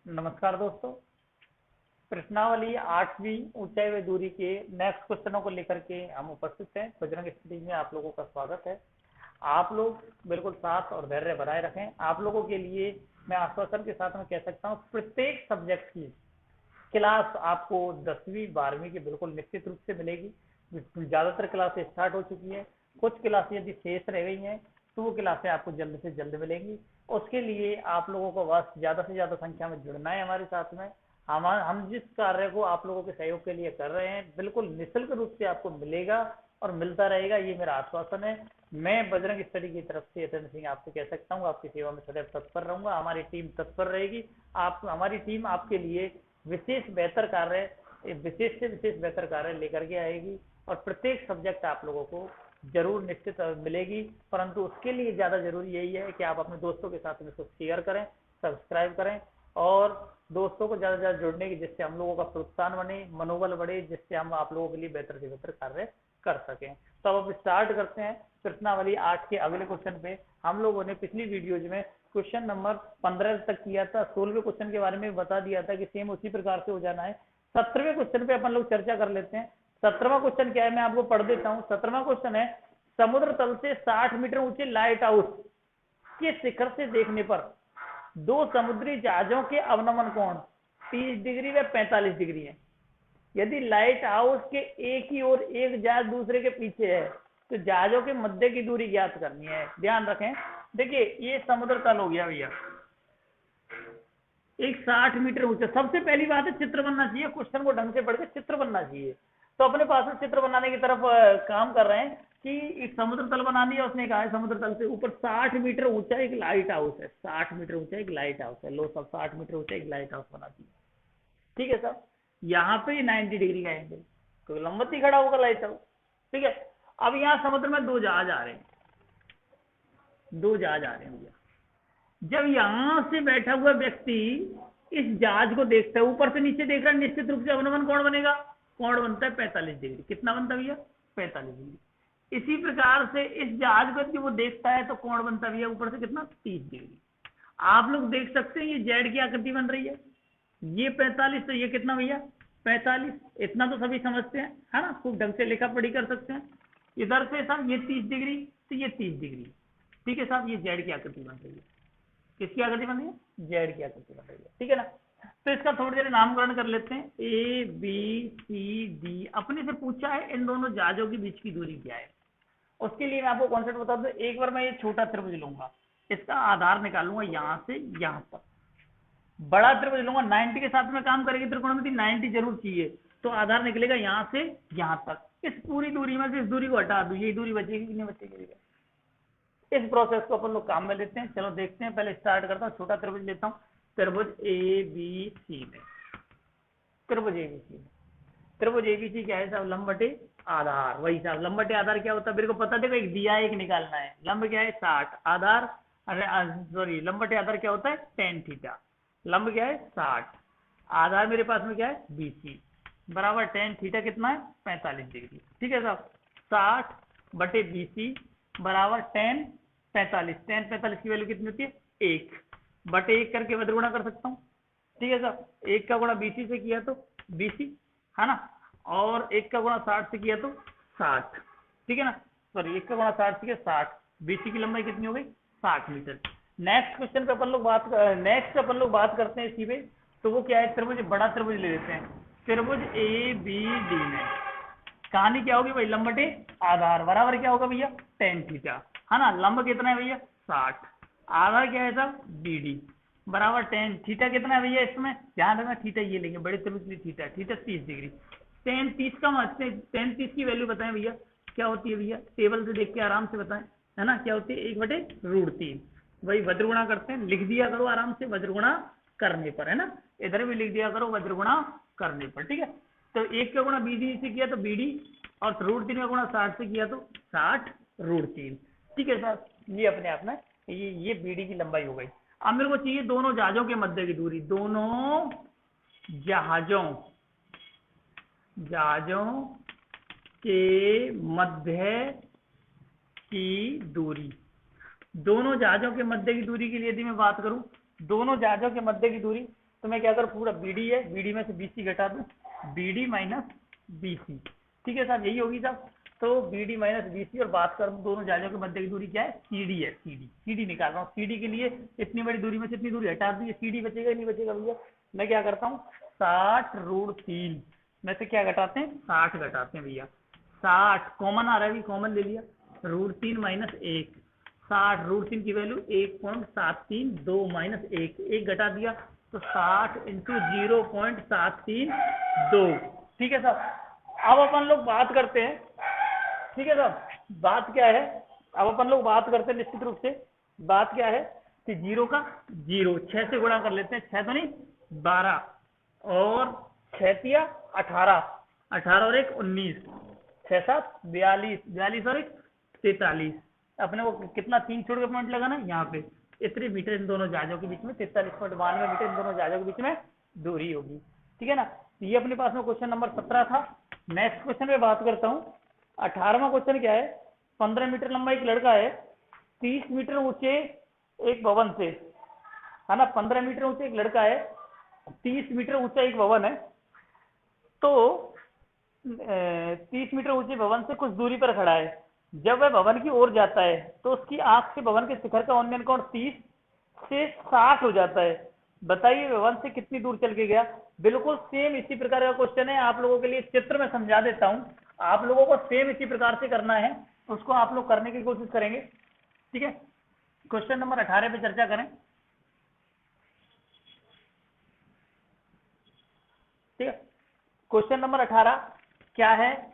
नमस्कार दोस्तों। प्रश्नावली 8वीं ऊंचाई व दूरी के नेक्स्ट क्वेश्चनों को लेकर के हम उपस्थित हैं। बजरंग स्टडी में आप लोगों का स्वागत है। आप लोग बिल्कुल साथ और धैर्य बनाए रखें। आप लोगों के लिए मैं आश्वासन के साथ में कह सकता हूं, प्रत्येक सब्जेक्ट की क्लास आपको 10वीं 12वीं की बिल्कुल निश्चित रूप से मिलेगी। ज्यादातर क्लासेस स्टार्ट हो चुकी है, कुछ क्लासें यदि शेष रह गई हैं तो वो क्लासें आपको जल्द से जल्द मिलेंगी। उसके लिए आप लोगों को बस ज्यादा से ज्यादा संख्या में जुड़ना है हमारे साथ में। हम जिस कार्य को आप लोगों के सहयोग के लिए कर रहे हैं बिल्कुल निःशुल्क रूप से आपको मिलेगा और मिलता रहेगा, ये मेरा आश्वासन है। मैं बजरंग स्टडी की तरफ से यतेंद्र सिंह आपसे कह सकता हूँ, आपकी सेवा में सदैव तत्पर रहूंगा। हमारी टीम तत्पर रहेगी। हमारी टीम आपके लिए विशेष बेहतर कार्य, विशेष से विशेष बेहतर कार्य लेकर के आएगी और प्रत्येक सब्जेक्ट आप लोगों को जरूर निश्चित मिलेगी। परंतु उसके लिए ज्यादा जरूरी यही है कि आप अपने दोस्तों के साथ में इसको शेयर करें, सब्सक्राइब करें और दोस्तों को ज्यादा से ज्यादा जोड़ने की, जिससे हम लोगों का प्रोत्साहन बने, मनोबल बढ़े, जिससे हम आप लोगों के लिए बेहतर से बेहतर कार्य कर सकें। तो अब स्टार्ट करते हैं प्रश्नावली 8 के अगले क्वेश्चन पे। हम लोगों ने पिछली वीडियोज में क्वेश्चन नंबर 15 तक किया था। 16वें क्वेश्चन के बारे में बता दिया था कि सेम उसी प्रकार से हो जाना है। 17वें क्वेश्चन पे अपन लोग चर्चा कर लेते हैं। 17वां क्वेश्चन क्या है, मैं आपको पढ़ देता हूँ। 17वां क्वेश्चन है, समुद्र तल से 60 मीटर ऊंचे लाइट हाउस के शिखर से देखने पर दो समुद्री जहाजों के अवनमन कोण 30 डिग्री व 45 डिग्री है। यदि लाइट हाउस के एक ही ओर एक जहाज दूसरे के पीछे है तो जहाजों के मध्य की दूरी ज्ञात करनी है। ध्यान रखें, देखिए ये समुद्र तल हो गया भैया, एक 60 मीटर ऊंचा। सबसे पहली बात है चित्र बनना चाहिए, क्वेश्चन को ढंग से पढ़ के चित्र बनना चाहिए। तो अपने पास में चित्र बनाने की तरफ काम कर रहे हैं कि एक समुद्र तल बनानी है। उसने कहा है समुद्र तल से ऊपर 60 मीटर ऊंचा एक लाइट हाउस है। 60 मीटर ऊंचा एक लाइट हाउस है। लो सब 60 मीटर ऊंचा एक लाइट हाउस बना दिया। ठीक है साहब, यहाँ पे 90 डिग्री का एंगल, तो लंबत ही खड़ा होगा लाइट हाउस। ठीक है, अब यहाँ समुद्र में दो जहाज आ रहे हैं, दो जहाज आ रहे हैं भैया। जब यहां से बैठा हुआ व्यक्ति इस जहाज को देखता है, ऊपर से नीचे देख रहा है, निश्चित रूप से अवनमन कोण बनेगा। कोण बनता है 45 डिग्री। कितना बनता है भैया? 45 डिग्री। इसी प्रकार से इस जहाज को जब वो देखता है तो कोण बनता है भैया ऊपर से कितना? 30 डिग्री। आप लोग देख सकते हैं ये जेड की आकृति बन रही है, ये 45, तो ये कितना भैया? 45। इतना तो सभी समझते हैं, है ना, खूब ढंग से लिखा पढ़ी कर सकते हैं। इधर से साहब ये 30 डिग्री, तो ये 30 डिग्री। ठीक है साहब, ये जेड की आकृति बन रही है। किसकी आकृति बन रही है? जेड की आकृति बन रही है। ठीक है ना, तो इसका थोड़ी देर नामकरण कर लेते हैं। A B C D. अपने से पूछा है इन दोनों जहाजों के बीच की दूरी क्या है। उसके लिए मैं आपको कॉन्सेप्ट बता दूं। एक बार मैं ये छोटा त्रिभुज लूंगा, इसका आधार निकालूंगा यहां से यहां तक। बड़ा त्रिभुज लूंगा, 90 के साथ में काम करेगी त्रिकोणमिति, 90 जरूर चाहिए, तो आधार निकलेगा यहां से यहां तक। इस पूरी दूरी में से इस दूरी को हटा दूं, यही दूरी बचेगी कि नहीं बचेगी? इस प्रोसेस को अपन लोग काम में लेते हैं। चलो देखते हैं, पहले स्टार्ट करता हूँ। छोटा त्रिभुज लेता हूँ, त्रिभुज ए बी सी में। त्रिभुज एबीसी में, त्रिभुज एबीसी क्या है साहब? लंब बटे आधार। वही साहब, लंब बटे आधार क्या होता है मेरे को पता, देखो एक दिया है, एक निकालना है। लंब क्या है? 60, आधार, अरे सॉरी, लंब बटे आधार क्या होता है? tan theta. लंब क्या है? 60, आधार मेरे पास में क्या है? बीसी, बराबर tan थीटा कितना है? 45 डिग्री। ठीक है साहब, 60 बटे बीसी बराबर tan 45। tan 45 की वैल्यू कितनी होती है? 1 बटे 1 करके वज्र गुणा कर सकता हूँ। ठीक है साहब, 1 का गुणा बीसी से किया तो बीसी, है ना, और 1 का गुणा 60 से किया तो 60। ठीक है ना, सॉरी 1 का गुणा 60 से किया 60। बीसी की लंबाई कितनी हो गई? 60 मीटर। नेक्स्ट क्वेश्चन पे अपन लोग बात करते हैं इसी पे। तो वो क्या है? त्रिभुज, बड़ा त्रिभुज ले लेते हैं। त्रिभुज ए बी डी में कहानी क्या होगी भाई? लंब बटे आधार बराबर क्या होगा भैया? tan थीटा, है ना। लंब कितना है भैया? 60, आधार क्या है साहब? बीडी, बराबर tan थीटा कितना है भैया? इसमें ध्यान रखना, थीटा ये लेंगे बड़े त्रिभुज के लिए, थीटा 30 डिग्री। tan 30 का मतलब, tan 30 की वैल्यू बताएं भैया क्या होती है भैया? टेबल से देख के आराम से बताएं, है ना, क्या होती है? 1/√3। वही वज्र गुणा करते हैं, लिख दिया करो आराम से वज्र गुणा करने पर, है ना, इधर भी लिख दिया करो वज्र गुणा करने पर। ठीक है, तो 1 का गुणा बीडी से किया तो बीडी, और √3 का गुणा 60 से किया तो 60√3। ठीक है साहब, ये अपने आप में ये बीडी की लंबाई हो गई। अब मेरे को चाहिए दोनों जहाजों के मध्य की दूरी। दोनों जहाजों के मध्य की दूरी। दोनों जहाजों के मध्य की दूरी के लिए यदि मैं बात करूं, दोनों जहाजों के मध्य की दूरी, तो मैं क्या करूँ, पूरा बीडी है, बीडी में से बीसी घटा दूं, बीडी माइनस बीसी, ठीक है साहब, यही होगी साहब। तो बीडी माइनस बीसी, और बात करूं दोनों जालियों के मध्य की दूरी क्या है, सीडी है, सीडी निकाल रहा हूँ। सीडी के लिए इतनी बड़ी दूरी में से इतनी दूरी हटा दी, सीडी बचेगा नहीं बचेगा भैया। मैं क्या करता हूँ, 60√3 में से क्या घटाते हैं, 60 घटाते हैं भैया। 60 कॉमन आ रहा है, कॉमन ले लिया, √3 माइनस 1, 60 √3 की वैल्यू 1.73, 2 माइनस 1 घटा दिया, तो 60 इंटू 0.732, ठीक है साहब। अब अपन लोग बात करते हैं, ठीक है साहब, बात क्या है, अब अपन लोग बात करते हैं निश्चित रूप से, बात क्या है कि 0 का 0, 6 से गुणा कर लेते हैं, 6 तो नहीं 12, और 6 तिया 18, 18 और 1 19, 6 7 42, 42 और 1 43, अपने को कितना 3 छोड़ के पॉइंट लगाना है यहाँ पे, इतने मीटर इन दोनों जहाजों के बीच में, 43.92 मीटर इन दोनों जहाजों के बीच में दूरी होगी, ठीक है ना। ये अपने पास में क्वेश्चन नंबर 17 था। नेक्स्ट क्वेश्चन में बात करता हूँ, 18वां क्वेश्चन क्या है, 15 मीटर लंबा एक लड़का है, 30 मीटर ऊंचे एक भवन से, है ना, 15 मीटर ऊंचे एक लड़का है, 30 मीटर ऊंचा एक भवन है, तो 30 मीटर ऊंचे भवन से कुछ दूरी पर खड़ा है। जब वह भवन की ओर जाता है तो उसकी आंख से भवन के शिखर का उन्नयन कोण 30 से 60 हो जाता है। बताइए भवन से कितनी दूर चल के गया। बिल्कुल सेम इसी प्रकार का क्वेश्चन है, आप लोगों के लिए चित्र में समझा देता हूं, आप लोगों को सेम इसी प्रकार से करना है, उसको आप लोग करने की कोशिश करेंगे, ठीक है। क्वेश्चन नंबर 18 पे चर्चा करें, ठीक है। क्वेश्चन नंबर 18 क्या है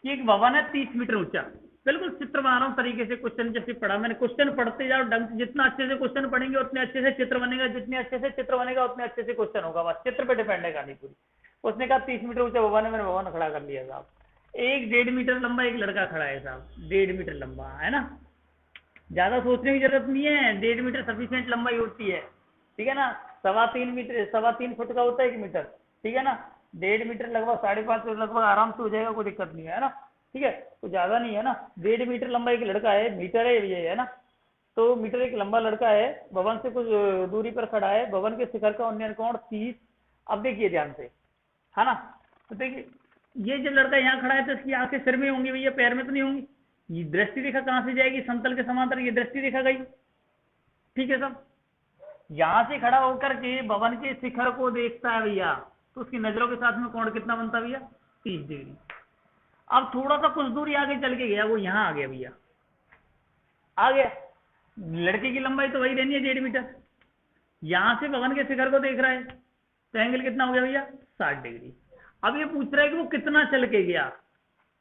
कि एक भवन है 30 मीटर ऊंचा, बिल्कुल चित्र बना रहा हूं तरीके से, क्वेश्चन जैसे पढ़ा मैंने, क्वेश्चन पढ़ते जाओ ढंग से, जितना अच्छे से क्वेश्चन पढ़ेंगे उतने अच्छे से चित्र बनेगा, जितने अच्छे से चित्र बनेगा उतने अच्छे से क्वेश्चन होगा, बस चित्र पे डिपेंड है कहानी पूरी। उसने कहा 30 मीटर ऊंचा भवन है, मैंने भवन खड़ा कर लिया साहब। एक 1.5 मीटर लंबा एक लड़का खड़ा है साहब, 1.5 मीटर लंबा है ना, ज्यादा सोचने की जरूरत नहीं है, 1.5 मीटर सफिशियंट लंबाई होती है, ठीक है ना। 3.25 मीटर, 3.25 फुट का होता है 1 मीटर, ठीक है ना। 1.5 मीटर लगभग 5.5 लगभग आराम से हो जाएगा, कोई दिक्कत नहीं है ना, ठीक है, तो ज्यादा नहीं है ना। 1.5 मीटर लंबा एक लड़का है, मीटर है ये, है ना, तो मीटर एक लंबा लड़का है, भवन से कुछ दूरी पर खड़ा है, भवन के शिखर का उन्नयन कोण 30। अब देखिए ध्यान से, है ना, तो देखिए ये जब लड़का यहाँ खड़ा है तो इसकी आंखें सिर में होंगी भैया, पैर में तो नहीं होंगी। ये दृष्टि रेखा कहां से जाएगी, समतल के समांतर ये दृष्टि रेखा गई, ठीक है सब। यहां से खड़ा होकर के भवन के शिखर को देखता है भैया, तो उसकी नजरों के साथ में कोण कितना बनता है भैया, 30 डिग्री। अब थोड़ा सा कुछ दूरी आगे चल के गया, वो यहां आ गया भैया, आ गया। लड़के की लंबाई तो वही रहनी है 1.5 मीटर, यहां से भवन के शिखर को देख रहा है, तो एंगल कितना हो गया भैया, 60 डिग्री। अब ये पूछ रहा है कि वो कितना चल के गया,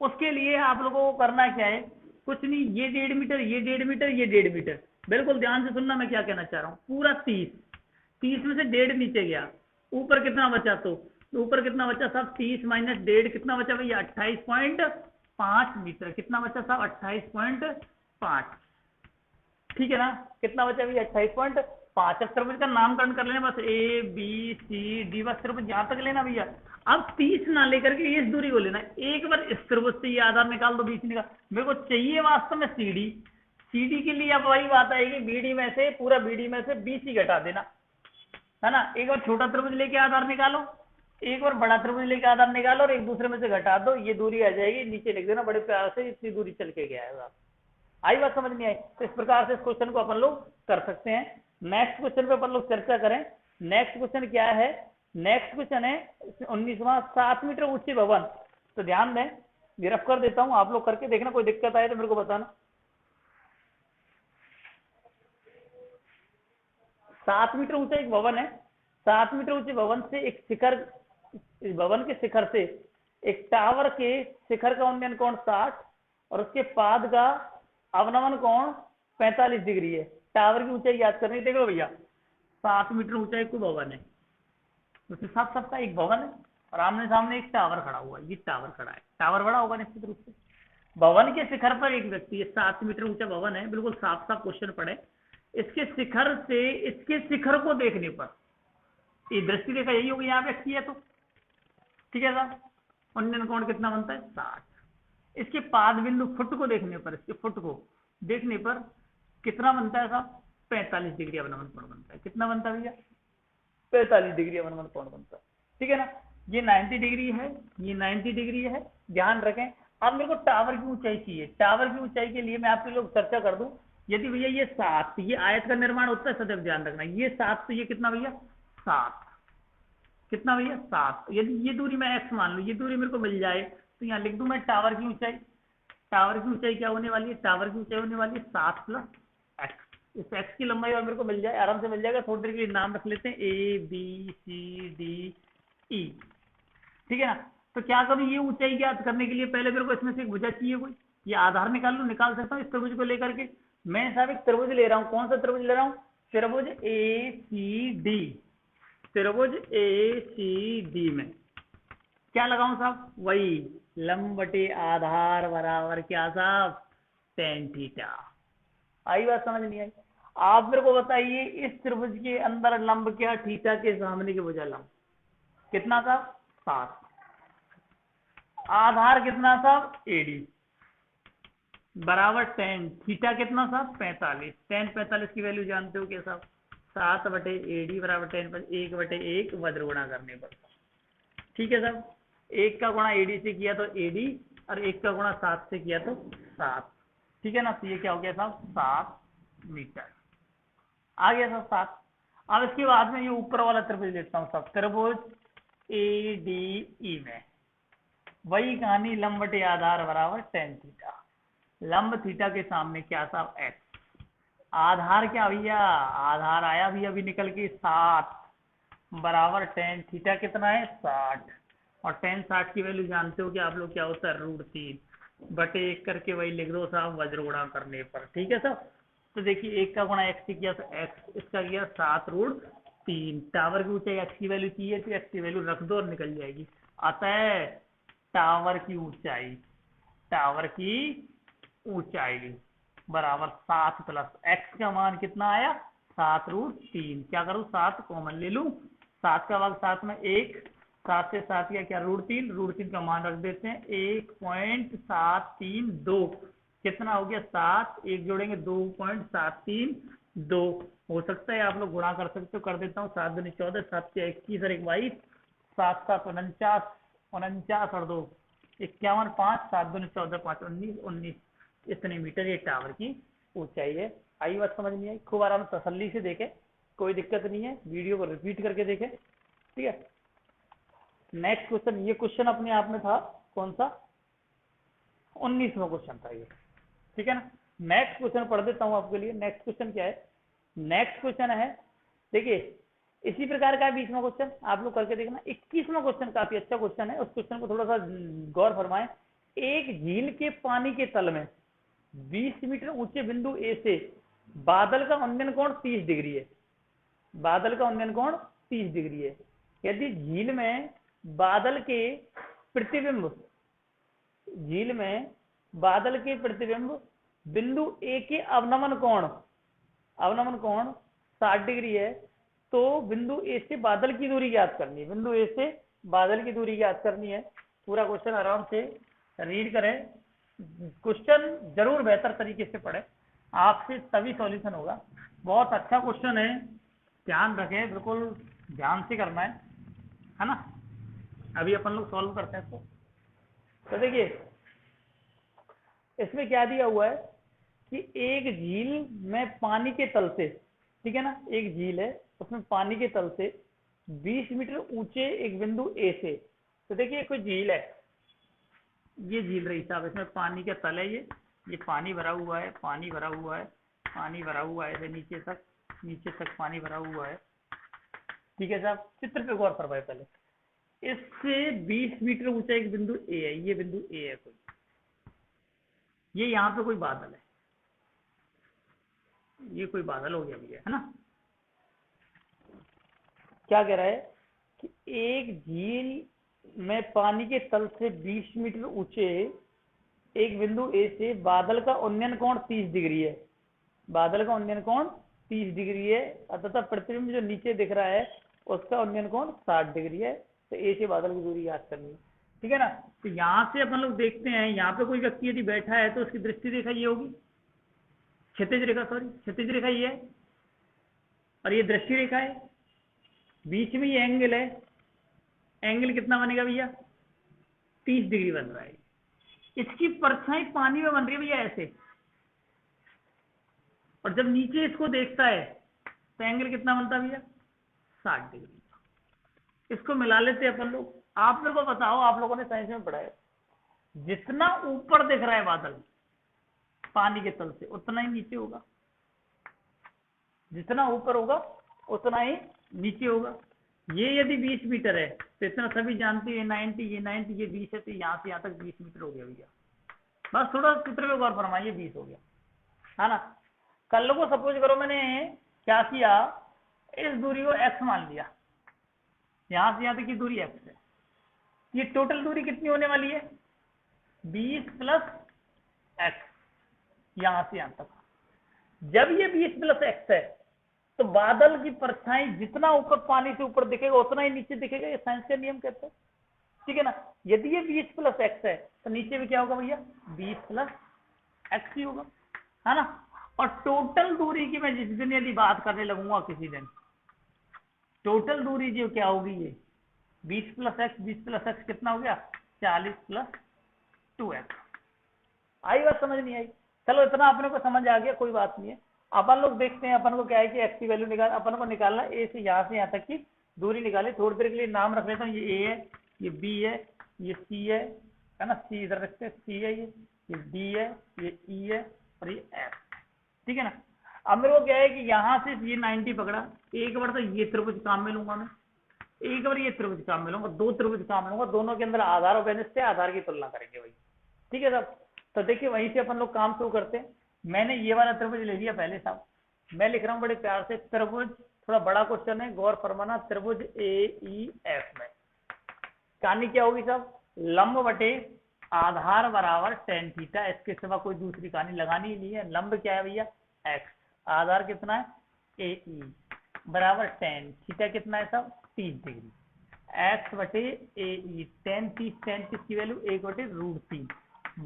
उसके लिए आप लोगों को करना क्या है, कुछ नहीं, ये 1.5 मीटर, ये 1.5 मीटर, ये 1.5 मीटर, बिल्कुल ध्यान से सुनना मैं क्या कहना चाह रहा हूँ, पूरा 30 में से 1.5 नीचे गया, ऊपर कितना बचा, तो ऊपर कितना बचा साहब, 30 माइनस 1.5 कितना बचा भैया, 28.5 मीटर, कितना बचा साहब, 28.5, ठीक है ना, कितना बचा भैया, 28.5। अब त्रिभुज का नामकरण कर लेना, बस ए बी सी डी, बस त्रिभुज यहां तक लेना भैया। अब 30 ना लेकर के इस दूरी को लेना, एक बार इस त्रिभुज से ये आधार निकाल दो, बीच निकाल, मेरे को चाहिए वास्तव में सीडी, सीडी के लिए अब वही बात आएगी, बीडी में से पूरा बीडी में से बीसी घटा देना, है ना। एक बार छोटा त्रिभुज लेके आधार निकालो, एक बार बड़ा त्रिभुज लेके आधार निकालो, और एक दूसरे में से घटा दो, ये दूरी आ जाएगी, नीचे लिख देना बड़े प्यार से, इतनी दूरी चल के गया है। आई बात समझ नहीं आई, तो इस प्रकार से इस क्वेश्चन को अपन लोग कर सकते हैं। नेक्स्ट क्वेश्चन पे अपन लोग चर्चा करें। नेक्स्ट क्वेश्चन क्या है, नेक्स्ट क्वेश्चन है 19वां, 7 मीटर ऊंचे भवन। तो ध्यान दें, गिरफ्त कर देता हूं, आप लोग करके देखना, कोई दिक्कत आए तो मेरे को बताना। 7 मीटर ऊंचा एक भवन है, 7 मीटर ऊंचे भवन से एक शिखर, भवन के शिखर से एक टावर के शिखर का उन्नयन कोण 60 और उसके पाद का अवनमन कोण 45 डिग्री है। टावर की ऊंचाई याद करनी, देखो भैया 7 मीटर ऊंचा एक भवन है, उसके साथ सबका एक भवन है और आमने सामने एक टावर खड़ा हुआ है, ये टावर खड़ा है, टावर बड़ा होगा निश्चित रूप से। भवन के शिखर पर एक व्यक्ति है, 7 मीटर ऊंचा भवन है, बिल्कुल साफ साफ क्वेश्चन पढ़े। इसके शिखर से इसके शिखर को देखने पर ये दृष्टि रेखा यही होगी, यहाँ पे अच्छी है तो ठीक है साहब, उन्नयन कोण कितना बनता है 60। इसके पाद बिंदु फुट को देखने पर, इसके फुट को देखने पर कितना बनता है साहब, 45 डिग्री अवनमन कोण बनता है। कितना बनता है भैया, 45 डिग्री अवनमन कोण बनता है। ठीक है ना, ये 90 डिग्री है, ये 90 डिग्री है, ध्यान रखें। अब मेरे को टावर की ऊंचाई चाहिए। टावर की ऊंचाई के लिए मैं आपके लोग चर्चा कर दूं। यदि भैया ये 7, ये आयत का निर्माण होता है सदैव ध्यान रखना, ये 7 तो ये कितना भैया 7, कितना भैया 7। यदि ये दूरी मैं x मान लूं, ये दूरी मेरे को मिल जाए तो यहाँ लिख दूं मैं टावर की ऊंचाई। टावर की ऊंचाई क्या होने वाली है, टावर की ऊंचाई होने वाली है 7 + x। इस x की लंबाई और मेरे को मिल जाए, आराम से मिल जाएगा। थोड़ी देर के लिए नाम रख लेते हैं ABCDE। ठीक है ना, तो क्या करूं, ये ऊंचाई ज्ञात करने के लिए पहले मेरे को इसमें से एक भुजा चाहिए कोई। ये आधार निकाल लूं, निकाल सकता हूं इस त्रिभुज को लेकर के। मैं साहब एक त्रिभुज ले रहा हूं, कौन सा त्रिभुज ले रहा हूं, त्रिभुज ACD। त्रिभुज ACD में क्या लगाऊं साहब, वही लंब बटे आधार बराबर क्या साहब, tan थीटा। आई बात समझ नहीं आई? आप मेरे को बताइए इस त्रिभुज के अंदर लंब क्या, थीटा के सामने के भुजा लंब कितना साहब 7, आधार कितना साहब AD बराबर tan थीटा कितना साहब 45। tan 45 की वैल्यू जानते हो क्या साहब, 7/AD बराबर tan 1/1 वज्र गुणा करने पर। ठीक है साहब, 1 का गुणा AD से किया तो AD और 1 का गुणा 7 से किया तो 7। ठीक है ना, तो ये क्या हो गया साहब 7 मीटर आ गया साहब 7। अब इसके बाद में ये ऊपर वाला त्रिभुज लेता हूँ साहब, त्रिभुज ADE में वही कहानी, लंब बटे आधार बराबर tan थीटा। लंब थीटा के सामने क्या साहब x, आधार क्या भैया, आधार आया भी अभी निकल के 7 बराबर tan थीटा कितना है 60, और tan 60 की वैल्यू जानते हो कि आप लोग क्या होता है √3/1 करके वही लिख दो साहब वज्र गुणा करने पर। ठीक है साहब, तो देखिए 1 का गुणा x से किया तो x, इसका किया 7√3। टावर की ऊंचाई x की वैल्यू चाहिए तो x की वैल्यू रख दो और निकल जाएगी। अतः टावर की ऊंचाई, टावर की ऊंचाई बराबर 7 + x का मान कितना आया 7√3। क्या करूं 7 कॉमन ले लूं, 7 का भाग 7 में 1, 7 से 7 क्या √3, √3 का मान रख देते हैं 1.732। कितना हो गया 7, 1 जोड़ेंगे 2.732। हो सकता है आप लोग गुणा कर सकते हो, कर देता हूँ 7 दूनी 14, 7 से 21 और 1 22, 7 7 49, 49 और 2 51, 5 7 दूनी 14, 5 19, 19 इतने मीटर ये टावर की ऊंचाई है। आई बात समझ नहीं आई? खूब आराम तसल्ली से देखें, कोई दिक्कत नहीं है, वीडियो को रिपीट करके देखें। ठीक है, नेक्स्ट क्वेश्चन, ये क्वेश्चन अपने आप में था कौन सा 19वां क्वेश्चन था ये। ठीक है ना, नेक्स्ट क्वेश्चन पढ़ देता हूं आपके लिए। नेक्स्ट क्वेश्चन क्या है, नेक्स्ट क्वेश्चन है देखिए इसी प्रकार का 20वां क्वेश्चन आप लोग करके देखना। 21वां क्वेश्चन काफी अच्छा क्वेश्चन है, उस क्वेश्चन को थोड़ा सा गौर फरमाएं। एक झील के पानी के तल में 20 मीटर ऊंचे बिंदु ए से बादल का उन्नयन कोण 30 डिग्री है। बादल का उन्नयन कोण 30 डिग्री है। यदि झील में बादल के प्रतिबिंब, झील में बादल के प्रतिबिंब बिंदु ए के अवनमन कोण, अवनमन कोण 60 डिग्री है, तो बिंदु ए से बादल की दूरी ज्ञात करनी है। बिंदु ए से बादल की दूरी ज्ञात करनी है। पूरा क्वेश्चन आराम से रीड करें, क्वेश्चन जरूर बेहतर तरीके से पढ़ें, आपसे तभी सॉल्यूशन होगा। बहुत अच्छा क्वेश्चन है, ध्यान रखें, बिल्कुल ध्यान से करना है ना। अभी अपन लोग सॉल्व करते हैं इसको। तो देखिए इसमें क्या दिया हुआ है कि एक झील में पानी के तल से, ठीक है ना, एक झील है उसमें पानी के तल से 20 मीटर ऊंचे एक बिंदु ए से। तो देखिए कोई झील है, ये झील रही साहब, इसमें पानी का तल है, ये पानी भरा हुआ है, पानी भरा हुआ है, पानी भरा हुआ है, ऐसे नीचे तक, नीचे तक पानी भरा हुआ है। ठीक है साहब, चित्र पे गौर फरमाए पहले। इससे 20 मीटर ऊंचा एक बिंदु ए है, ये बिंदु ए है कोई, ये यहाँ पे कोई बादल है, ये कोई बादल हो गया भैया, है ना। क्या कह रहा है कि एक झील में पानी के तल से 20 मीटर ऊंचे एक बिंदु ए से बादल का उन्नयन कोण 30 डिग्री है। बादल का उन्नयन कोण 30 डिग्री है, तथा प्रतिबिंब जो नीचे दिख रहा है उसका उन्नयन कोण 60 डिग्री है। तो ए से बादल की दूरी याद करनी है। ठीक है ना, तो यहाँ से अपन लोग देखते हैं, यहाँ पे कोई व्यक्ति यदि बैठा है तो उसकी दृष्टि रेखा ये होगी, क्षैतिज रेखा, सॉरी क्षैतिज रेखा ये है, और ये दृष्टि रेखा है, बीच में ये एंगल है, एंगल कितना बनेगा भैया 30 डिग्री बन रहा है। इसकी परछाई पानी में बन रही है भैया ऐसे, और जब नीचे इसको देखता है तो एंगल कितना बनता है भैया 60 डिग्री। इसको मिला लेते हैं अपन लोग। आप मेरे को बताओ, आप लोगों ने साइंस में पढ़ा है, जितना ऊपर दिख रहा है बादल पानी के तल से उतना ही नीचे होगा, जितना ऊपर होगा उतना ही नीचे होगा। ये यदि 20 मीटर है तो इतना सभी जानते हैं, 90 ये 90 ये 20 है, तो यहाँ से यहाँ तक 20 मीटर हो गया भैया। बस थोड़ा चित्र में गौर फरमाइए, 20 हो गया है ना। कल को सपोज करो मैंने क्या किया, इस दूरी को x मान लिया, यहां से यहां तक की दूरी x है, ये टोटल दूरी कितनी होने वाली है 20 प्लस x, यहां से यहां तक। जब ये 20 प्लस x है तो बादल की परछाई जितना ऊपर पानी से ऊपर दिखेगा उतना ही नीचे दिखेगा, ये साइंस का नियम कहते हैं, ठीक है ना। यदि ये 20 प्लस x है तो नीचे भी क्या होगा भैया 20 प्लस x ही होगा, है ना। और टोटल दूरी की मैं जिस दिन यदि बात करने लगूंगा किसी दिन, टोटल दूरी जो क्या होगी ये 20 प्लस एक्स, 20 प्लस एक्स कितना हो गया 40 प्लस 2x। आई बात समझ नहीं आई? चलो इतना अपने को समझ आ गया, कोई बात नहीं है। अपन लोग देखते हैं, अपन को क्या है कि x की वैल्यू निकाल, अपन को निकालना a से यहाँ तक की दूरी निकाले। थोड़ी देर के लिए नाम रख लेता हूँ, ये a है, ये b है, ये c है ना, c इधर रखते हैं, c है, ये d है, ये e है और ये f, ठीक है ना। अब मेरे को क्या है कि यहाँ से ये 90 पकड़ा, एक बार तो ये त्रिभुज काम में लूंगा मैं, एक बार ये त्रिभुज काम में लूंगा, दो त्रिभुज काम लूंगा, दोनों के अंदर आधार और बेनिस से आधार की तुलना करेंगे भाई, ठीक है साहब। तो देखिए वहीं से अपन लोग काम शुरू करते हैं। मैंने ये वाला त्रिभुज ले लिया पहले साहब, मैं लिख रहा हूँ बड़े प्यार से त्रिभुज, थोड़ा बड़ा क्वेश्चन है गौर फरमाना, त्रिभुज AEF में कहानी क्या होगी साहब, लंब बटे आधार बराबर tan थीटा, इसके सिवा कोई दूसरी कहानी लगानी ही नहीं है। लंब क्या है भैया x, आधार कितना है AE बराबर tan थीटा कितना है साहब 30 डिग्री, x बटे AE tan 30 की वैल्यू 1 बटे √3,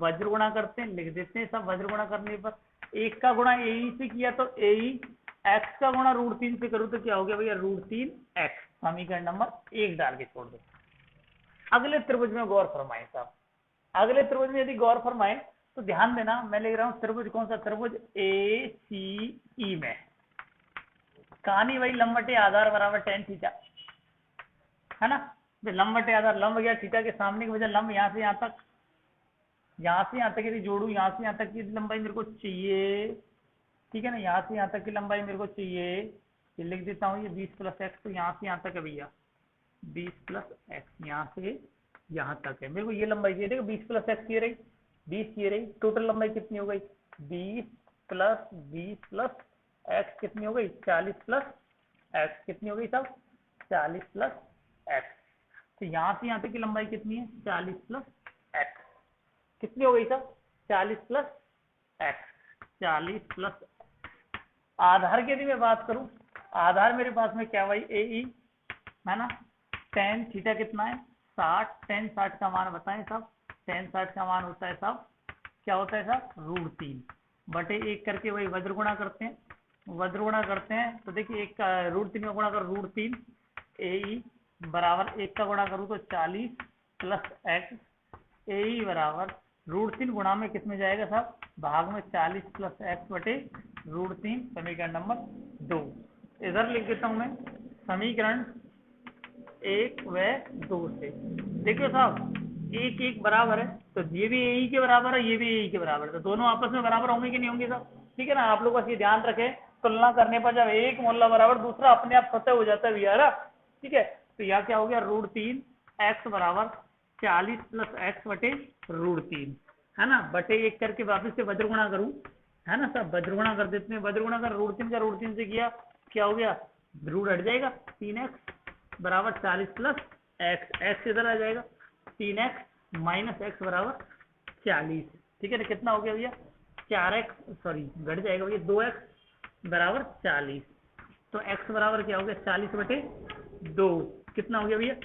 वज्र गुणा करते हैं, लिख देते हैं सब। वज्र गुणा करने पर एक का गुणा AE से किया तो AE, x का गुणा √3 से करूँ तो क्या हो गया भैया √3x, समीकरण नंबर 1 डाल के छोड़ दो। अगले त्रिभुज में गौर फरमाएं साहब, अगले त्रिभुज में यदि गौर फरमाएं तो ध्यान देना, मैं लिख रहा हूं त्रिभुज कौन सा, त्रिभुज ACE में कहानी वही लंब बटे आधार बराबर tan थीटा, है ना। लंब बटे आधार, लंब गया थीटा के सामने की वजह लंब यहाँ से यहाँ तक, यहाँ से यहाँ तक यदि जोड़ू, यहाँ से यहाँ तक की लंबाई मेरे को चाहिए, ठीक है ना, यहाँ से यहाँ तक की लंबाई मेरे को चाहिए, ये लिख देता हूँ, ये 20 प्लस एक्स, तो यहाँ से यहाँ तक है भैया 20 प्लस एक्स, यहाँ से यहाँ तक है, मेरे को ये लंबाई चाहिए। देखो 20 प्लस एक्स ये रही, 20 ये रही, टोटल लंबाई कितनी हो गई 20 प्लस एक्स कितनी हो गई 40 प्लस एक्स कितनी हो गई साहब 40 प्लस एक्स। तो यहाँ से यहाँ तक की लंबाई कितनी है 40 प्लस एक्स, कितनी हो गई साहब 40 प्लस एक्स, 40 प्लस। आधार की यदि मैं बात करूं, आधार मेरे पास में क्या भाई AE है ना, tan थीटा कितना है 60, tan 60 का मान बताएं साहब, tan 60 का मान होता है साहब, क्या होता है साहब √3 बटे 1 करके वही वज्र गुणा करते हैं, वज्र गुणा करते हैं तो देखिए एक का √3 का गुणा कर √3, AE बराबर 1 का गुणा करूँ तो 40 प्लस एक्स, AE बराबर √3 गुणा में किस में जाएगा साहब भाग में 40 प्लस एक्स बटे √3, समीकरण नंबर 2। इधर लिख देता हूं मैं समीकरण 1 व 2 से। देखियो साहब 1 1 बराबर है, तो ये भी AE के बराबर है, ये भी AE के बराबर है, तो दोनों आपस में बराबर होंगे कि नहीं होंगे साहब, ठीक है ना। आप लोग बस ये ध्यान रखें, तुलना करने पर जब एक मोहल्ला बराबर दूसरा अपने आप स्वतः हो जाता है भैया, ठीक है। तो यहाँ क्या हो गया √3 एक्स बराबर 40 प्लस एक्स बटे √3, है ना, बटे 1 करके वापिस से वज्र गुणा करूं, है ना सब वज्र गुणा कर देते हैं, वज्र गुणा कर √3 का √3 से किया, क्या हो गया रूट हट जाएगा, 3x बराबर 40 प्लस एक्स, एक्स इधर आ जाएगा 3x माइनस एक्स बराबर 40, ठीक है ना। कितना हो गया भैया 4x, सॉरी घट जाएगा भैया 2x बराबर 40, तो x बराबर क्या हो गया 40 बटे 2, कितना हो गया भैया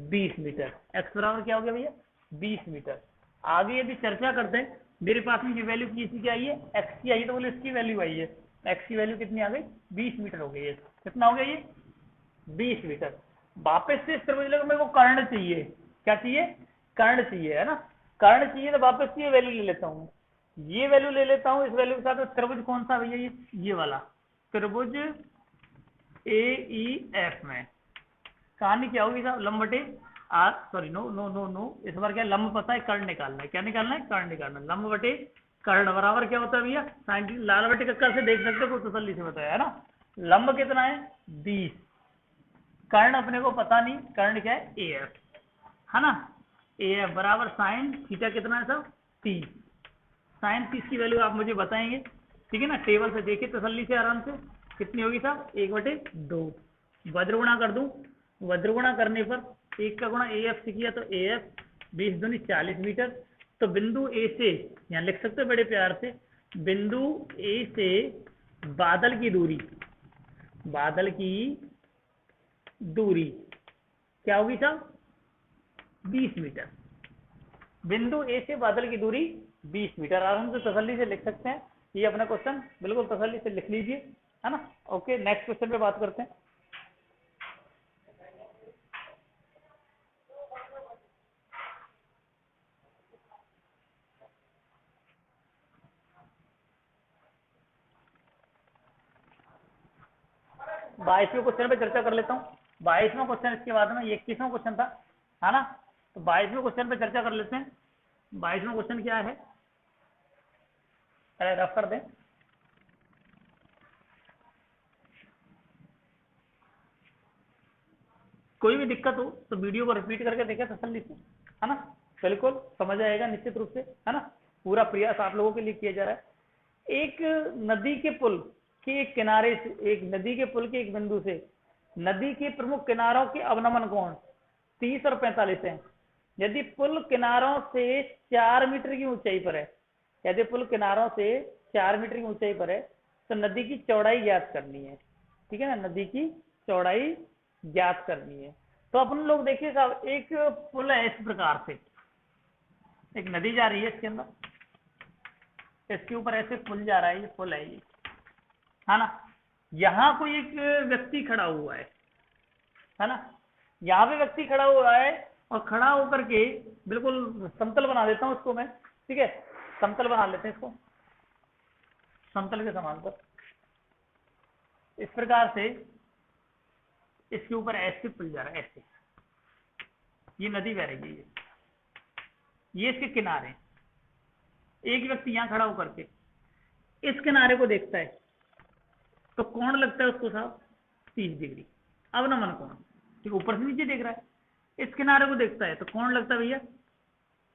20 मीटर, x बराबर क्या हो गया भैया 20 मीटर। आगे यदि चर्चा करते हैं, मेरे पास में ये वैल्यू किसी की आई है x की आई है, तो बोले इसकी वैल्यू आई है, x की वैल्यू कितनी आ गई 20 मीटर हो गई है, कितना हो गया ये 20 मीटर। वापस से इस त्रिभुज मेरे को कर्ण चाहिए, क्या चाहिए, कर्ण चाहिए, है ना, कर्ण चाहिए, तो वापस से ये वैल्यू ले लेता हूँ, ये वैल्यू ले लेता हूँ, इस वैल्यू के साथ त्रिभुज कौन सा भैया, ये वाला त्रिभुज ए ई एफ में कहानी क्या होगी साहब, लंब बटे R, sorry no no no no, इस बार क्या लंब पता है, कर्ण निकालना है, क्या निकालना है, कर्ण निकालना है, लंब बटे कर्ण बराबर क्या होता है भैया, साइन लाल बटे कक्का से देख सकते हो, तसल्ली से बताया है ना, लंब कितना है 20, कर्ण अपने को पता नहीं, कर्ण क्या है ए एफ, है ना, ए एफ बराबर साइन थीटा कितना है साहब 30, साइन 30 की वैल्यू आप मुझे बताएंगे, ठीक है ना, टेबल से देखिए तसल्ली से आराम से, कितनी होगी साहब 1/2, वज्र गुणा कर दूं, वज्र गुणा करने पर एक का गुणा ए एफ से किया तो ए एफ 20 दूनी 40 मीटर, तो बिंदु ए से यहाँ लिख सकते हो बड़े प्यार से, बिंदु ए से बादल की दूरी, बादल की दूरी क्या होगी साहब 20 मीटर, बिंदु ए से बादल की दूरी 20 मीटर, आराम से तसल्ली से लिख सकते हैं, ये अपना क्वेश्चन बिल्कुल तसल्ली से लिख लीजिए, है ना। ओके, नेक्स्ट क्वेश्चन पे बात करते हैं। बाईसवें क्वेश्चन पे चर्चा कर लेता हूँ, 22वां क्वेश्चन इसके बाद में 21वां क्वेश्चन था, है ना, तो 22वें क्वेश्चन पे चर्चा कर लेते हैं। 22वां क्वेश्चन क्या है, अरे रफ कर दें, कोई भी दिक्कत हो तो वीडियो को रिपीट करके देखें तसल्ली से, है ना, बिल्कुल समझ आएगा निश्चित रूप से, है ना, पूरा प्रयास आप लोगों के लिए किया जा रहा है। एक नदी के पुल के एक किनारे से, एक नदी के पुल के एक बिंदु से नदी के प्रमुख किनारों के अवनमन कोण 30 और 45 है। यदि पुल किनारों से 4 मीटर की ऊंचाई पर है, यदि पुल किनारों से 4 मीटर की ऊंचाई पर है, तो नदी की चौड़ाई ज्ञात करनी है, ठीक है ना, नदी की चौड़ाई ज्ञात करनी है। तो अपन लोग देखिए साहब, एक पुल है इस प्रकार से, एक नदी जा रही है इसके अंदर, इसके ऊपर ऐसे पुल जा रहा है, ये पुल है ये, है ना, यहाँ कोई एक व्यक्ति खड़ा हुआ है ना, यहाँ पे व्यक्ति खड़ा हुआ है, और खड़ा होकर के बिल्कुल समतल बना देता हूँ इसको मैं, ठीक है, समतल बना लेते हैं इसको, समतल के समांतर, इस प्रकार से इसके ऊपर ऐसे पुल जा रहा है, ऐसे ये नदी बह रही है, ये इसके किनारे, एक व्यक्ति यहाँ खड़ा होकर के इस किनारे को देखता है, तो कौन लगता है उसको साहब 30 डिग्री, अवनमन कोण, ठीक, ऊपर से नीचे देख रहा है, इस किनारे को देखता है तो कौन लगता है भैया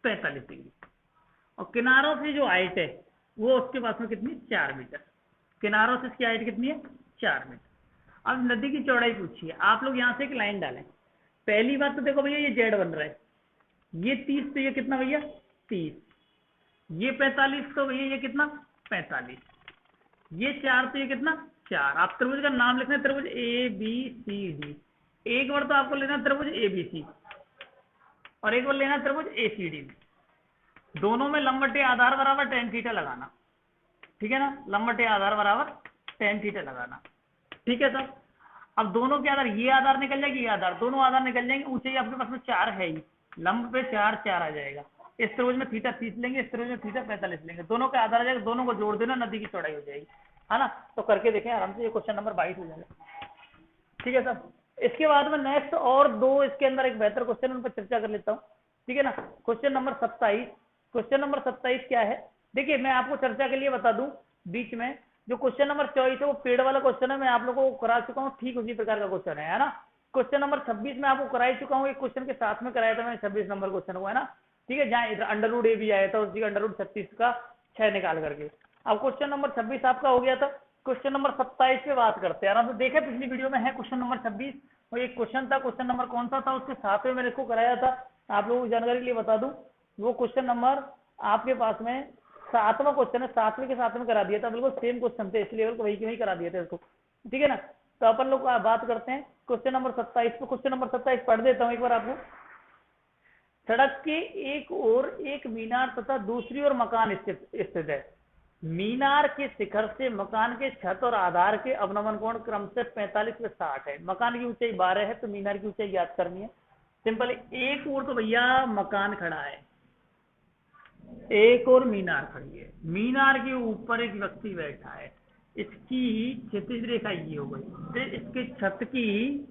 45 डिग्री, और किनारों से जो हाइट है वो उसके पास में कितनी 4 मीटर, किनारों से इसकी हाइट कितनी है 4 मीटर। अब नदी की चौड़ाई पूछिए, आप लोग यहाँ से एक लाइन डालें, पहली बात तो देखो भैया ये जेड बन रहा है, ये 30 तो ये कितना भैया 30, ये 45 तो भैया ये कितना 45, ये 4 तो ये कितना 4। आप त्रिभुज का नाम लिखना है, त्रिभुज ए बी सी डी, एक बार तो आपको लेना त्रिभुज ए बी सी, और एक बार लेना त्रिभुज ए सी डी, दोनों में लंब बटे आधार बराबर tan थीटा लगाना, ठीक है ना, लंब बटे आधार बराबर tan थीटा लगाना, ठीक है सर। अब दोनों के आधार, ये आधार निकल जाएगी, ये आधार, दोनों आधार निकल जाएंगे, ऊंचाई आपके पास में 4 है ही, लंब पे 4 4 आ जाएगा, इस त्रिभुज में थीटा 30 लेंगे, इस त्रिभुज में थीटा 45 लेंगे, दोनों का आधार आ जाएगा, दोनों को जोड़ देना, नदी की चौड़ाई हो जाएगी, है ना। तो करके देखें आराम से, ये क्वेश्चन नंबर 22 हो जाएगा, ठीक है सर। इसके बाद में नेक्स्ट और दो इसके अंदर एक बेहतर क्वेश्चन, उन पर चर्चा कर लेता हूँ, ठीक है ना। क्वेश्चन नंबर 27, क्वेश्चन नंबर 27 क्या है, देखिए मैं आपको चर्चा के लिए बता दूं, बीच में जो क्वेश्चन नंबर 24 है वो पेड़ वाला क्वेश्चन है, मैं आप लोगों को करा चुका हूँ, ठीक उसी प्रकार का क्वेश्चन है ना। क्वेश्चन नंबर 26 में आपको करा चुका हूँ, एक क्वेश्चन के साथ में कराया था मैं 26 नंबर क्वेश्चन को, है ना, ठीक है, जहाँ अंडर ए भी आया था, उसी अंडर 36 का 6 निकाल करके। अब क्वेश्चन नंबर 26 आपका हो गया था, क्वेश्चन नंबर 27 पे बात करते हैं, आराम से देखे पिछली वीडियो में है क्वेश्चन नंबर 26, और एक क्वेश्चन था, क्वेश्चन नंबर कौन सा था, उसके साथ में मैंने इसको कराया था, आप लोगों की जानकारी के लिए बता दूं, वो क्वेश्चन नंबर आपके पास में 7वां क्वेश्चन है, 7वें के साथ में करा दिया था, बिल्कुल सेम क्वेश्चन थे, इसलिए वही के वही करा दिए थे इसको, ठीक है ना। तो अपन लोग बात करते हैं क्वेश्चन नंबर 27 पे, क्वेश्चन नंबर 27 पढ़ देता हूँ एक बार आपको। सड़क के एक ओर एक मीनार तथा दूसरी ओर मकान स्थित है, मीनार के शिखर से मकान के छत और आधार के अवनमन कोण क्रम से 45 व 60 है। मकान की ऊंचाई 12 है तो मीनार की ऊंचाई ज्ञात करनी है। सिंपल है। एक और तो भैया मकान खड़ा है, एक और मीनार खड़ी है। मीनार के ऊपर एक व्यक्ति बैठा है, इसकी क्षैतिज रेखा ये हो गई, फिर इसके छत की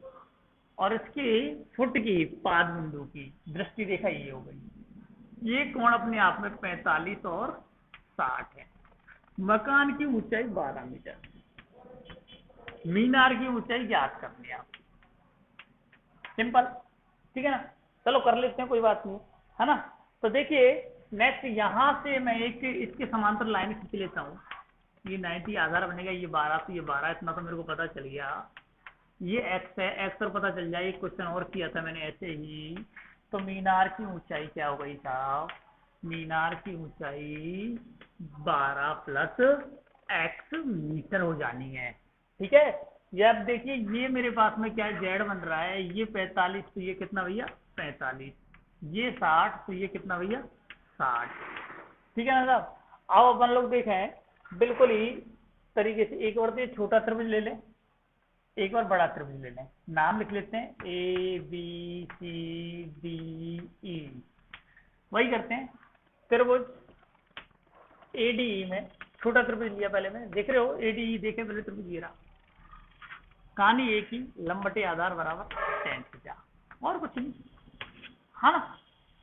और इसके फुट की पाद बिंदु की दृष्टि रेखा ये हो गई। ये कोण अपने आप में 45 और 60 है। मकान की ऊंचाई 12 मीटर, मीनार की ऊंचाई ज्ञात करनी है आप। सिंपल, ठीक है ना। चलो कर लेते हैं, कोई बात नहीं है ना। तो देखिए नेक्स्ट यहां से मैं एक इसके समांतर लाइन खींच लेता हूँ। ये 90 आधार बनेगा, ये 12 तो ये 12, इतना तो मेरे को पता चल गया। ये x है, x पर पता चल जाए। एक क्वेश्चन और किया था मैंने ऐसे ही। तो मीनार की ऊंचाई क्या हो गई साहब? मीनार की ऊंचाई 12 प्लस x मीटर हो जानी है, ठीक है। ये अब देखिए, ये मेरे पास में क्या जेड बन रहा है, ये 45 तो ये कितना भैया 45, ये 60 तो ये कितना भैया 60, ठीक है ना साहब। आओ अपन लोग देखें बिल्कुल ही तरीके से। एक बार तो ये छोटा त्रिभुज ले लें, एक बार बड़ा त्रिभुज ले लें। नाम लिख लेते हैं A B C D E, वही करते हैं। त्रिभुज एडीई में छोटा त्रिभुज लिया पहले में, देख रहे हो एडीई देखे पहले त्रिभुज ये रहा। कहानी एक ही, लंबटे आधार बराबर tan थीटा, और कुछ नहीं, हाँ ना।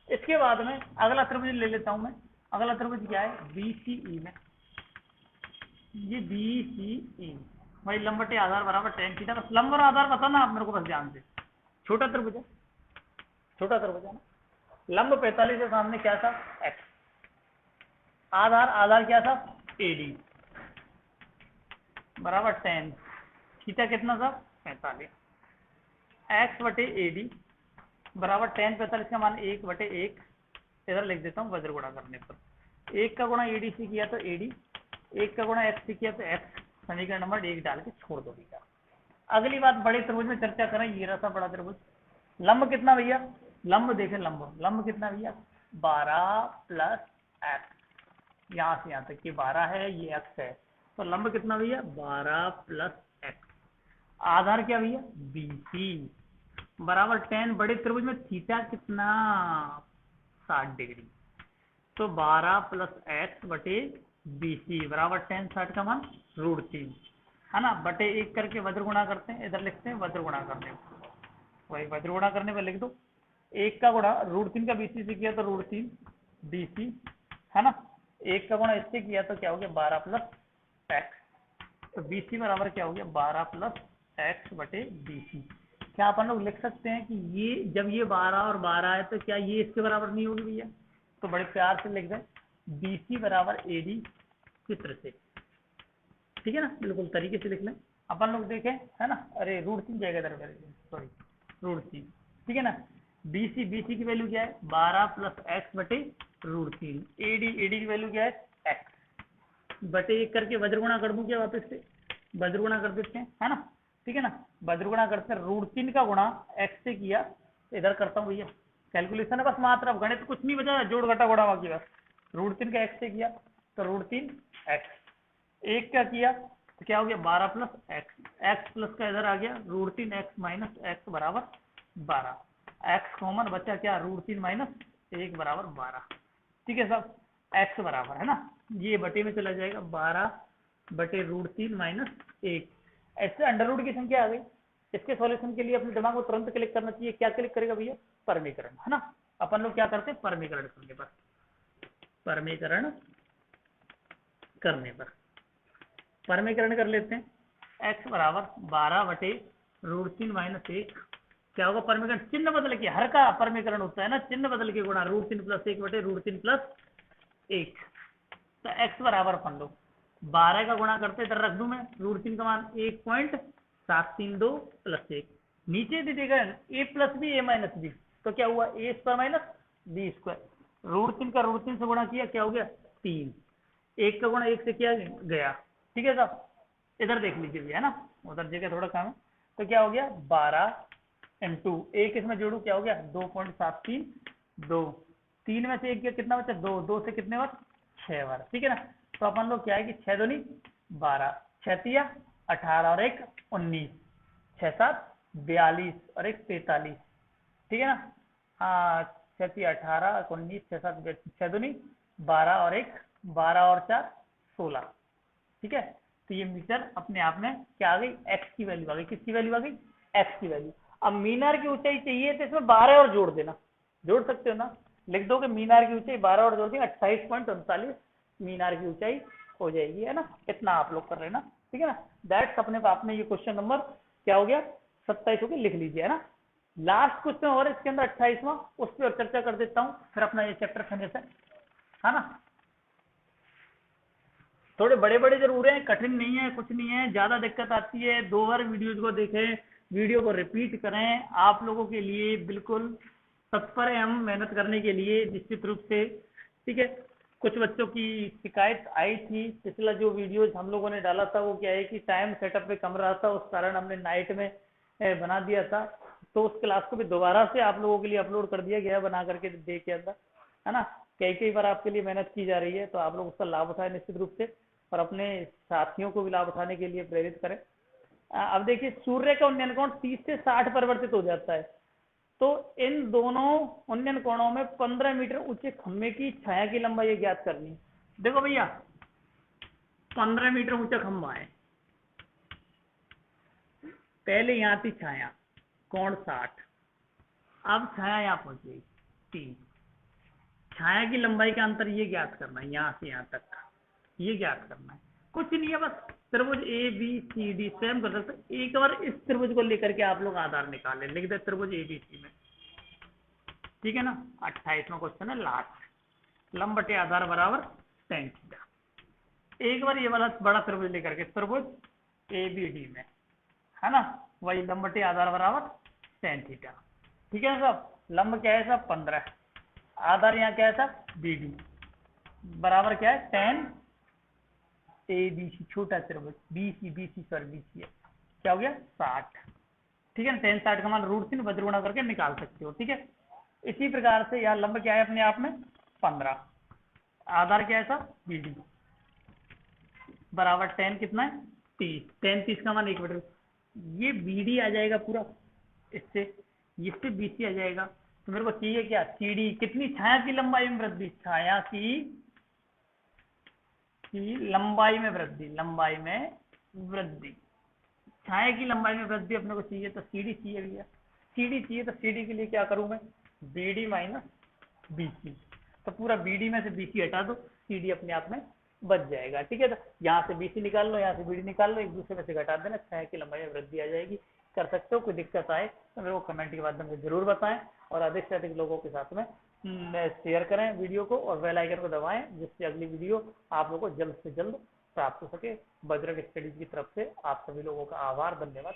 इसके बाद में अगला त्रिभुज ले लेता हूं मैं। अगला त्रिभुज क्या है? बीसीई में, ये बीसीई भाई लंबटे आधार बराबर tan थीटा। बस लंब और आधार बताना आप मेरे को, बस ध्यान से। छोटा त्रिभुज है, छोटा त्रिभुज है ना। लंब 45 के सामने क्या था? x, आधार आधार क्या था? एडी बराबर tan थीटा कितना था? 45। x बटे एडी बराबर tan 45 का मान 1/1, इधर लिख देता हूँ वज्र गुणा करने पर। 1 का गुणा एडी से किया तो एडी, 1 का गुणा x से किया तो x, समीकरण नंबर 1 डाल के छोड़ दो भैया। अगली बात बड़े त्रिभुज में चर्चा करें। ये रहा था बड़ा त्रिभुज। लंब कितना भैया? लंब देखें, लंब कितना भैया? 12 प्लस x, यहाँ से यहाँ तक ये 12 है, ये x है, तो लंब कितना भैया? 12 प्लस x। आधार क्या भैया? BC बराबर tan, बड़े त्रिभुज में थीटा कितना? 60 डिग्री, तो 12 प्लस x बटे BC बराबर tan 60 का मान √3 है ना, बटे 1 करके वज्र गुणा करते हैं, इधर लिखते हैं वज्र गुणा करने पर, वही वज्र गुणा करने पर लिख दो। 1 का गुणा √3 का BC से किया तो √3 BC है ना। 1 का गुणा इससे किया तो क्या हो गया? 12 प्लस x, तो BC बराबर क्या हो गया? 12 प्लस x बटे BC। क्या अपन लोग लिख सकते हैं कि ये जब ये 12 और 12 है तो क्या ये इसके बराबर नहीं होगी भैया? तो बड़े प्यार से लिख दें BC बराबर AD चित्र से, ठीक है ना, बिल्कुल तरीके से लिख लें। अपन लोग देखें है ना, अरे √3 जाएगा इधर, सॉरी √3, ठीक है ना। BC की वैल्यू क्या है? 12 प्लस x बटे √3। AD की वैल्यू क्या है? x बटे 1 करके वज्र गुणा कर दूं क्या? वापस से वज्र गुणा कर देते हैं, है ना, ठीक है ना। वज्र गुणा करते हैं, √3 का गुणा x से किया, इधर करता हूँ भैया कैलकुलेशन है बस, मात्र अब गणित कुछ नहीं बचा, जोड़ घटा गुणा बाकी बस। √3 का x से किया तो √3x, 1 का किया तो क्या हो गया? 12 प्लस x प्लस का इधर आ गया √3x माइनस x बराबर 12, x कॉमन बचा क्या? √3 माइनस 1 बराबर 12, ठीक है साहब। x बराबर है ना, ये बटे में चला जाएगा 12 बटे √3 माइनस 1, ऐसे अंडर रूट की संख्या आ गई। इसके सॉल्यूशन के लिए अपने दिमाग को तुरंत क्लिक करना चाहिए। क्या क्लिक करेगा भैया? परमीकरण, है ना। अपन लोग क्या करते हैं? परमीकरण करने पर, परमीकरण करने पर परमीकरण कर लेते हैं। x बराबर 12 बटे √3 माइनस 1, क्या होगा? परमीकरण चिन्ह बदल के, हर का परमीकरण होता है ना, चिन्ह बदल के गुणा √3 प्लस 1 बटे √3 प्लस 1, तो x बराबर अपन लोग 12 का गुणा करते, इधर रख दूं मैं √3 का मान 1.732 प्लस 1, नीचे दे देगा a plus B a minus B, तो क्या हुआ? a square minus B square, √3 का √3 से गुणा किया, क्या हो गया? 3, 1 का गुणा 1 से किया गया, ठीक है साहब। इधर देख लीजिए भैया, है ना, उधर जगह थोड़ा कम है, तो क्या हो गया? 12 इंटू 1 इसमें जोड़ू, क्या हो गया? 2.732, 3 में से 1 कितना बचा? 2, 2 से कितने बार? 6 बार, ठीक है ना। तो अपन लोग क्या है कि 6 दूनी 12, 6 तिया 18 और 1 19, 6 7 42 और 1 43, ठीक है ना। हाँ 6 तिया 18 19, 6 7 6 दूनी 12 और 1 12 और 4 16, ठीक है। तो ये मीटर अपने आप में क्या आ गई, एक्स की वैल्यू आ गई। किसकी वैल्यू आ गई, एक्स की वैल्यू। अब मीनार की ऊंचाई चाहिए तो इसमें 12 और जोड़ देना, जोड़ सकते हो ना, लिख दो कि मीनार की ऊंचाई 12 और जोड़ देंगे 28.39 मीनार की ऊंचाई हो जाएगी, है ना। इतना आप लोग कर रहे हैं ना, ठीक है ना। दैट्स अपने आप में ये क्वेश्चन नंबर क्या हो गया 27 हो गया, लिख लीजिए, है ना। लास्ट क्वेश्चन और इसके अंदर 28वां, उस पर चर्चा कर देता हूँ, फिर अपना ये चैप्टर फिनिश है ना। थोड़े बड़े बड़े जरूर हैं, कठिन नहीं है, कुछ नहीं है, ज्यादा दिक्कत आती है 2 बार वीडियोज को देखें, वीडियो को रिपीट करें, आप लोगों के लिए बिल्कुल तत्पर है हम मेहनत करने के लिए निश्चित रूप से, ठीक है। कुछ बच्चों की शिकायत आई थी, पिछला जो वीडियोज हम लोगों ने डाला था वो क्या है कि टाइम सेटअप पे कम रहा था, उस कारण हमने नाइट में बना दिया था। तो उस क्लास को भी दोबारा से आप लोगों के लिए अपलोड कर दिया गया बना करके दे के अंदर, है ना। कई कई बार आपके लिए मेहनत की जा रही है, तो आप लोग उसका लाभ उठाएं निश्चित रूप से, और अपने साथियों को भी लाभ उठाने के लिए प्रेरित करें। अब देखिए सूर्य का उन्नयन कोण 30 से 60 परिवर्तित हो जाता है, तो इन दोनों उन्नयन कोणों में 15 मीटर ऊंचे खंभे की छाया की लंबाई ज्ञात करनी है। देखो भैया 15 मीटर ऊंचा खंभा है, पहले यहां थी छाया, कोण 60, अब छाया यहां पहुंची 30, छाया की लंबाई का अंतर ये ज्ञात करना है, यहां से यहां तक का ये ज्ञात करना है, कुछ नहीं है, बस त्रिभुज A B C D same कर सकते। एक बार इस त्रिभुज को लेकर के आप लोग आधार निकालें, लिख दे त्रिभुज ए बी सी में, ठीक है ना। 28वां क्वेश्चन है लास्ट, लंब बटे आधार बराबर tan थीटा। एक बार ये वाला बड़ा त्रिभुज लेकर के त्रिभुज ए बी डी में, है ना, वही लंब बटे आधार बराबर tan थीटा, ठीक है ना सब। लंब क्या है सब 15, आधार यहाँ क्या है सब बी डी, बराबर क्या है tan ए बी सी, छोटा त्रिभुज B C sorry B C है, क्या हो गया 60, ठीक है ना। tan 60 का मान √3 वज्रगुणा करके निकाल सकते हो, ठीक है। इसी प्रकार से यहाँ लंब क्या है अपने आप में 15, आधार क्या है सर बी डी, बराबर tan कितना है 30, tan 30 का मान 1 मीटर, ये बी डी आ जाएगा पूरा, इससे बी सी आ जाएगा। तो मेरे को चाहिए क्या सी डी, कितनी छाया की लंबाई में वृद्धि, छाया की लंबाई में वृद्धि, लंबाई में वृद्धि, छाया की लंबाई में वृद्धि अपने को चाहिए, तो सी डी चाहिए भैया, सी डी चाहिए, तो सी डी के लिए क्या करूं मैं, B D minus B C, तो पूरा बी डी में से बी सी हटा दो, सी डी अपने आप में बच जाएगा, ठीक है। तो यहाँ से बी सी निकाल लो, यहाँ से बी डी निकाल लो, एक दूसरे में से घटा देना, छाया की लंबाई में वृद्धि आ जाएगी। कर सकते हो, कोई दिक्कत आए तो मेरे को कमेंट के माध्यम से जरूर बताएं, और अधिक से अधिक लोगों के साथ में शेयर करें वीडियो को, और बेल आइकन को दबाएं, जिससे अगली वीडियो आप लोगों को जल्द से जल्द प्राप्त हो सके। बजरंग स्टडीज की तरफ से आप सभी लोगों का आभार, धन्यवाद।